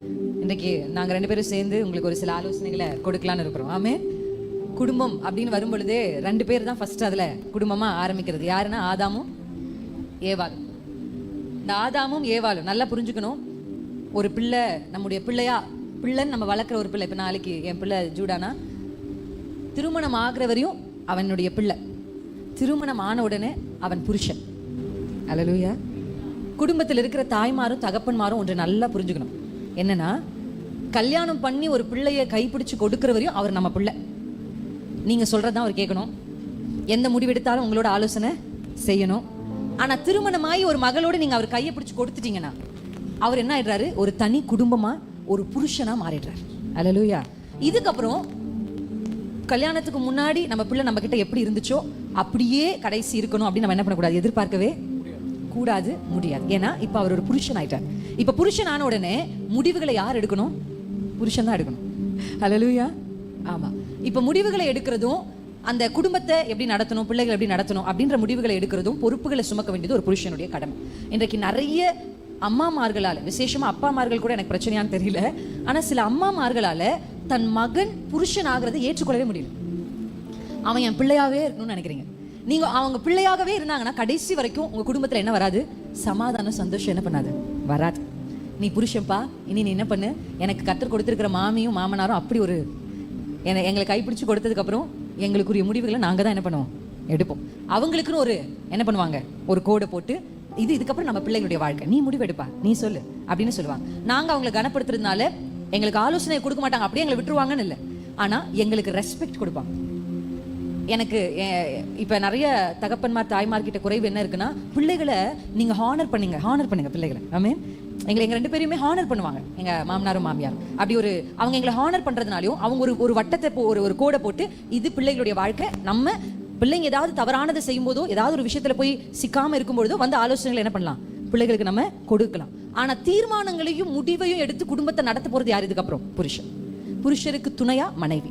இன்றைக்கு நாங்கள் 2 பேரும் சேர்ந்து உங்களுக்கு ஒரு சில ஆலோசனைகளை கொடுக்கலான்னு இருக்கிறோம். ஆமே. குடும்பம் அப்படின்னு வரும் பொழுதே 2 பேர் தான் ஃபர்ஸ்ட் அதில் குடும்பமாக ஆரம்பிக்கிறது. யாருன்னா ஆதாமும் ஏவாளும். இந்த ஆதாமும் ஏவாளும் நல்லா புரிஞ்சுக்கணும். ஒரு பிள்ளை நம்முடைய பிள்ளைன்னு நம்ம வளர்க்குற ஒரு பிள்ளை. இப்போ நாளைக்கு என் பிள்ளை ஜூடானா திருமணம் ஆகிற வரையும் அவனுடைய பிள்ளை, திருமணம் ஆன உடனே அவன் புருஷன். அல்லேலூயா. குடும்பத்தில் இருக்கிற தாய்மாரும் தகப்பன்மாரும் ஒன்று நல்லா புரிஞ்சுக்கணும். என்னன்னா, கல்யாணம் பண்ணி ஒரு பிள்ளைய கைப்பிடிச்சு கொடுக்கிற வரையும் அவர் நம்ம பிள்ளை. நீங்க சொல்றதான் அவர் கேட்கணும். எந்த முடிவெடுத்தாலும் உங்களோட ஆலோசனை செய்யணும். ஆனா திருமணமாயி ஒரு மகளோடு நீங்க அவர் கையை பிடிச்சு கொடுத்துட்டீங்கன்னா அவர் என்ன ஆயிடுறாரு? ஒரு தனி குடும்பமா, ஒரு புருஷனா மாறிடுறாரு. அல்லேலூயா. இதுக்கப்புறம் கல்யாணத்துக்கு முன்னாடி நம்ம பிள்ளை நம்ம கிட்ட எப்படி இருந்துச்சோ அப்படியே கடைசி இருக்கணும் அப்படின்னு நம்ம என்ன பண்ணக்கூடாது? எதிர்பார்க்கவே கூடாது, முடியாது. ஏன்னா இப்ப அவர் ஒரு புருஷன் ஆயிட்டார். இப்ப புருஷன் ஆன உடனே முடிவுகளை யார் எடுக்கணும்? புருஷன் தான் எடுக்கணும். அல்லேலூயா. ஆமா. இப்ப முடிவுகளை எடுக்கிறதும், அந்த குடும்பத்தை எப்படி நடத்தணும், பிள்ளைகளை எப்படி நடத்தணும் அப்படின்ற முடிவுகளை எடுக்கிறதும், பொறுப்புகளை சுமக்க வேண்டியது ஒரு புருஷனுடைய கடமை. இன்றைக்கு நிறைய அம்மாமார்களால, விசேஷமா அப்பாமார்கள் கூட எனக்கு பிரச்சனையான்னு தெரியல, ஆனா சில அம்மாமார்களால தன் மகன் புருஷன் ஆகிறதை ஏற்றுக்கொள்ளவே முடியல. அவன் என் பிள்ளையாவே இருக்கணும்னு நினைக்கிறீங்க. நீங்க அவங்க பிள்ளையாகவே இருந்தாங்கன்னா கடைசி வரைக்கும் உங்க குடும்பத்துல என்ன வராது? சமாதானம், சந்தோஷம் என்ன பண்ணாது? வராது. நீ புருஷன்பா, இனி நீ என்ன பண்ணு, எனக்கு கற்றுக் கொடுத்துருக்கிற மாமியும் மாமனாரும் அப்படி ஒரு எங்களை கைப்பிடிச்சு கொடுத்ததுக்கு அப்புறம் எங்களுக்குரிய முடிவுகளை நாங்க தான் என்ன பண்ணுவோம்? எடுப்போம். அவங்களுக்குன்னு ஒரு என்ன பண்ணுவாங்க? ஒரு கோடை போட்டு இதுக்கப்புறம் நம்ம பிள்ளைங்களுடைய வாழ்க்கை, நீ முடிவெடுப்பா, நீ சொல்லு அப்படின்னு சொல்லுவாங்க. நாங்க அவங்களை கனப்படுத்துறதுனால எங்களுக்கு ஆலோசனை கொடுக்க மாட்டாங்க, அப்படியே எங்களை விட்டுருவாங்கன்னு இல்லை. ஆனா எங்களுக்கு ரெஸ்பெக்ட் கொடுப்பாங்க. எனக்கு இப்ப நிறைய தகப்பன்மார் தாய்மார்கிட்ட குறைவு என்ன இருக்குன்னா, பிள்ளைகளை நீங்க ஹானர் பண்ணுங்க பிள்ளைகளை. ஆமே. எங்க 2 பேரையுமே ஹானர் பண்ணுவாங்க, எங்க மாமனாரும் மாமியாரும். அப்படி அவங்க எங்களை ஹானர் பண்றதுனாலையும் அவங்க ஒரு வட்டத்தை ஒரு கோடை போட்டு இது பிள்ளைகளுடைய வாழ்க்கை, நம்ம பிள்ளைங்க ஏதாவது தவறானதை செய்யும் போதோ, ஏதாவது ஒரு விஷயத்துல போய் சிக்காம இருக்கும்பொழுதோ வந்து ஆலோசனைகளை என்ன பண்ணலாம்? பிள்ளைகளுக்கு நம்ம கொடுக்கலாம். ஆனா தீர்மானங்களையும் முடிவையும் எடுத்து குடும்பத்தை நடத்த போறது யார்? இதுக்கப்புறம் புருஷன். புருஷருக்கு துணையா மனைவி.